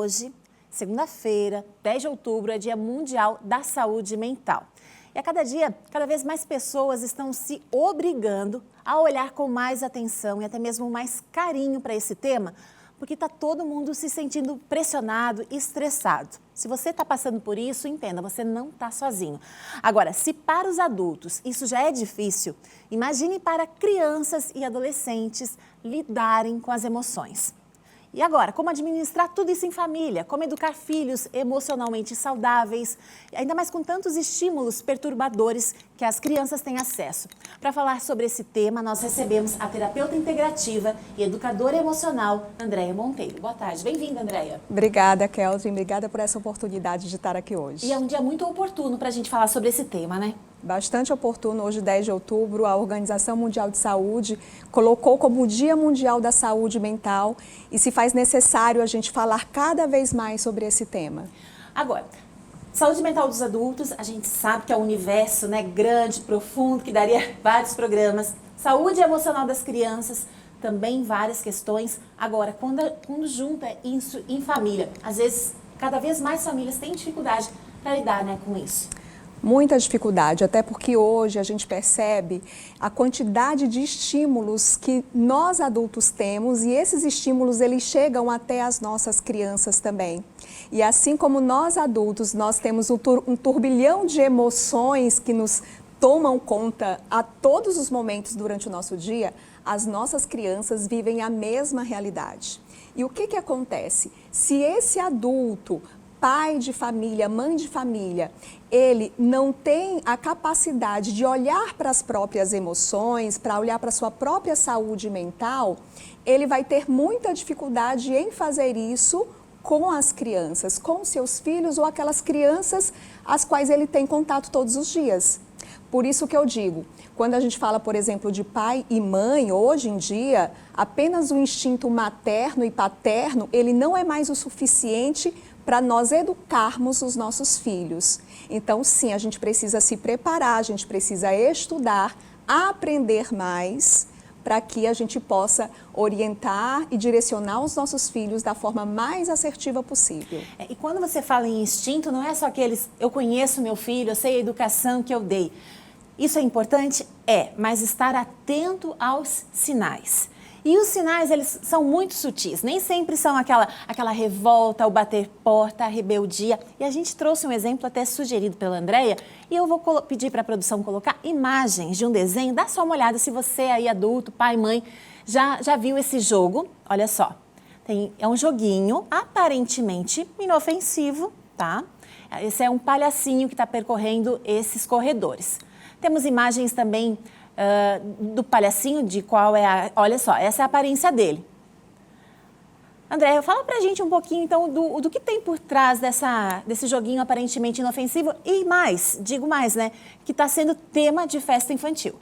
hoje, segunda-feira, 10 de outubro, é Dia Mundial da Saúde Mental. E a cada dia, cada vez mais pessoas estão se obrigando a olhar com mais atenção e até mesmo mais carinho para esse tema, porque está todo mundo se sentindo pressionado e estressado. Se você está passando por isso, entenda, você não está sozinho. Agora, se para os adultos isso já é difícil, imagine para crianças e adolescentes lidarem com as emoções. E agora, como administrar tudo isso em família? Como educar filhos emocionalmente saudáveis? Ainda mais com tantos estímulos perturbadores que as crianças têm acesso. Para falar sobre esse tema, nós recebemos a terapeuta integrativa e educadora emocional, Andréia Monteiro. Boa tarde, bem-vinda, Andréia. Obrigada, Kelvin. Obrigada por essa oportunidade de estar aqui hoje. E é um dia muito oportuno para a gente falar sobre esse tema, né? Bastante oportuno. Hoje, 10 de outubro, a Organização Mundial de Saúde colocou como Dia Mundial da Saúde Mental e se faz necessário a gente falar cada vez mais sobre esse tema. Agora, saúde mental dos adultos, a gente sabe que é um universo, né, grande, profundo, que daria vários programas. Saúde emocional das crianças, também várias questões. Agora, quando junta isso em família, às vezes, cada vez mais famílias têm dificuldade para lidar, né, com isso. Muita dificuldade, até porque hoje a gente percebe a quantidade de estímulos que nós adultos temos e esses estímulos eles chegam até as nossas crianças também. E assim como nós adultos, nós temos um turbilhão de emoções que nos tomam conta a todos os momentos durante o nosso dia, as nossas crianças vivem a mesma realidade. E o que acontece? Se esse adulto, pai de família, mãe de família, ele não tem a capacidade de olhar para as próprias emoções, para olhar para a sua própria saúde mental, ele vai ter muita dificuldade em fazer isso com as crianças, com seus filhos ou aquelas crianças às quais ele tem contato todos os dias. Por isso que eu digo, quando a gente fala, por exemplo, de pai e mãe, hoje em dia, apenas o instinto materno e paterno, ele não é mais o suficiente para nós educarmos os nossos filhos. Então, sim, a gente precisa se preparar, a gente precisa estudar, aprender mais, para que a gente possa orientar e direcionar os nossos filhos da forma mais assertiva possível. E quando você fala em instinto, não é só aqueles, eu conheço meu filho, eu sei a educação que eu dei. Isso é importante? É, mas estar atento aos sinais. E os sinais, eles são muito sutis, nem sempre são aquela revolta, o bater porta, a rebeldia. E a gente trouxe um exemplo até sugerido pela Andréia, e eu vou pedir para a produção colocar imagens de um desenho. Dá só uma olhada se você aí, adulto, pai, mãe, já viu esse jogo. Olha só, é um joguinho aparentemente inofensivo, tá? Esse é um palhacinho que está percorrendo esses corredores. Temos imagens também do palhacinho, de qual é a... Olha só, essa é a aparência dele. André, fala pra gente um pouquinho, então, do que tem por trás desse joguinho aparentemente inofensivo e mais, digo mais, né, que está sendo tema de festa infantil.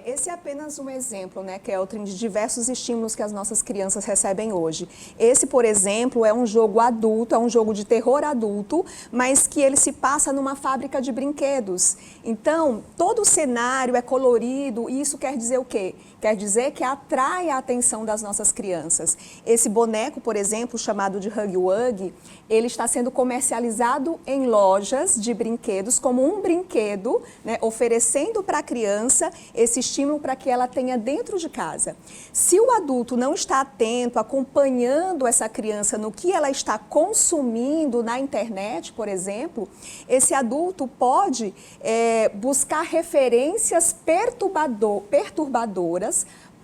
Esse é apenas um exemplo, né, Keltrin, de diversos estímulos que as nossas crianças recebem hoje. Esse, por exemplo, é um jogo adulto, é um jogo de terror adulto, mas que ele se passa numa fábrica de brinquedos. Então, todo o cenário é colorido e isso quer dizer o quê? Quer dizer que atrai a atenção das nossas crianças. Esse boneco, por exemplo, chamado de Huggy Wuggy, ele está sendo comercializado em lojas de brinquedos como um brinquedo, né, oferecendo para a criança esse estímulo para que ela tenha dentro de casa. Se o adulto não está atento, acompanhando essa criança no que ela está consumindo na internet, por exemplo, esse adulto pode buscar referências perturbadoras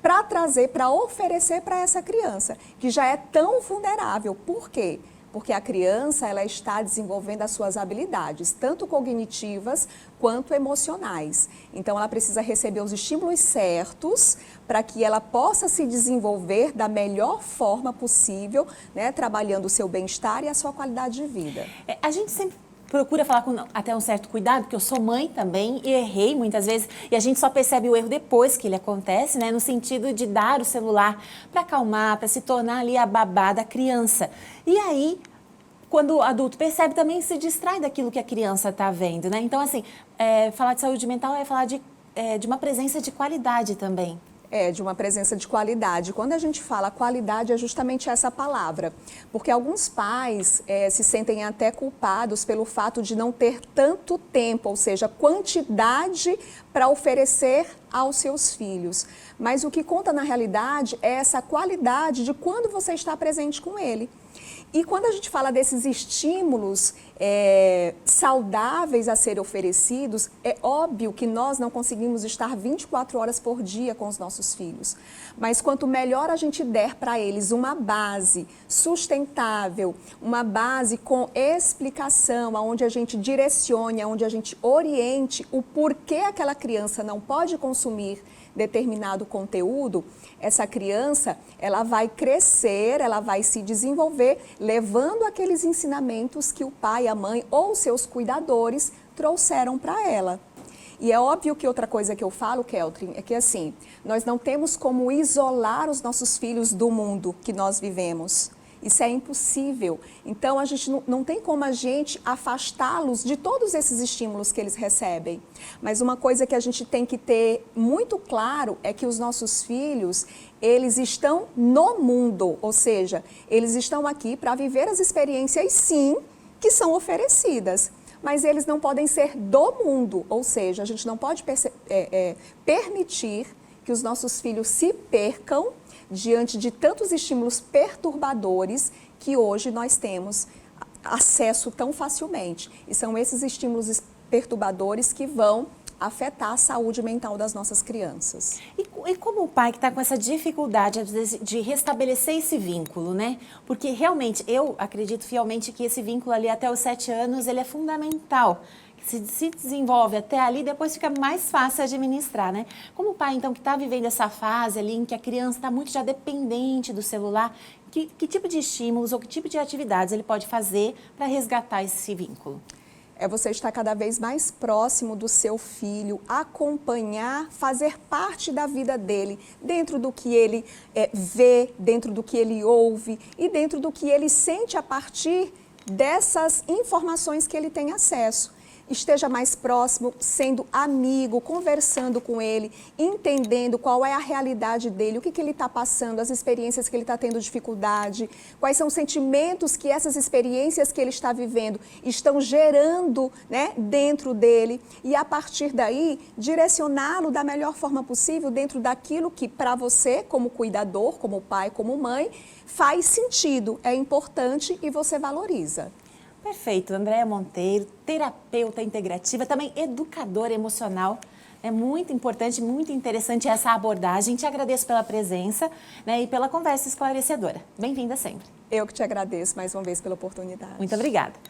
para trazer, para oferecer para essa criança, que já é tão vulnerável. Por quê? Porque a criança ela está desenvolvendo as suas habilidades, tanto cognitivas quanto emocionais. Então, ela precisa receber os estímulos certos para que ela possa se desenvolver da melhor forma possível, né, trabalhando o seu bem-estar e a sua qualidade de vida. A gente sempre procura falar com até um certo cuidado, porque eu sou mãe também e errei muitas vezes, e a gente só percebe o erro depois que ele acontece, né, no sentido de dar o celular para acalmar, para se tornar ali a babá da criança. E aí, quando o adulto percebe, também se distrai daquilo que a criança está vendo, né? Então, assim, falar de saúde mental é falar de uma presença de qualidade também. De uma presença de qualidade. Quando a gente fala qualidade, é justamente essa palavra. Porque alguns pais se sentem até culpados pelo fato de não ter tanto tempo, ou seja, quantidade para oferecer aos seus filhos. Mas o que conta na realidade é essa qualidade de quando você está presente com ele. E quando a gente fala desses estímulos saudáveis a serem oferecidos, é óbvio que nós não conseguimos estar 24 horas por dia com os nossos filhos. Mas quanto melhor a gente der para eles uma base sustentável, uma base com explicação, onde a gente direcione, onde a gente oriente o porquê aquela criança não pode consumir determinado conteúdo, essa criança, ela vai crescer, ela vai se desenvolver, levando aqueles ensinamentos que o pai, a mãe ou seus cuidadores trouxeram para ela. E é óbvio que outra coisa que eu falo, Keltrin, é que assim, nós não temos como isolar os nossos filhos do mundo que nós vivemos. Isso é impossível. Então, a gente não tem como a gente afastá-los de todos esses estímulos que eles recebem. Mas uma coisa que a gente tem que ter muito claro é que os nossos filhos, eles estão no mundo, ou seja, eles estão aqui para viver as experiências, sim, que são oferecidas. Mas eles não podem ser do mundo, ou seja, a gente não pode permitir que os nossos filhos se percam diante de tantos estímulos perturbadores que hoje nós temos acesso tão facilmente. E são esses estímulos perturbadores que vão afetar a saúde mental das nossas crianças. E como o pai que está com essa dificuldade de restabelecer esse vínculo, né? Porque realmente, eu acredito fielmente que esse vínculo ali até os 7 anos, ele é fundamental. Se desenvolve até ali, depois fica mais fácil administrar, né? Como o pai, então, que está vivendo essa fase ali em que a criança está muito já dependente do celular, que tipo de estímulos ou que tipo de atividades ele pode fazer para resgatar esse vínculo? É você estar cada vez mais próximo do seu filho, acompanhar, fazer parte da vida dele, dentro do que ele vê, dentro do que ele ouve e dentro do que ele sente a partir dessas informações que ele tem acesso. Esteja mais próximo, sendo amigo, conversando com ele, entendendo qual é a realidade dele, o que ele está passando, as experiências que ele está tendo dificuldade, quais são os sentimentos que essas experiências que ele está vivendo estão gerando, né, dentro dele. E a partir daí, direcioná-lo da melhor forma possível dentro daquilo que para você, como cuidador, como pai, como mãe, faz sentido, é importante e você valoriza. Perfeito, Andréa Monteiro, terapeuta integrativa, também educadora emocional. É muito importante, muito interessante essa abordagem. Te agradeço pela presença, né, e pela conversa esclarecedora. Bem-vinda sempre. Eu que te agradeço mais uma vez pela oportunidade. Muito obrigada.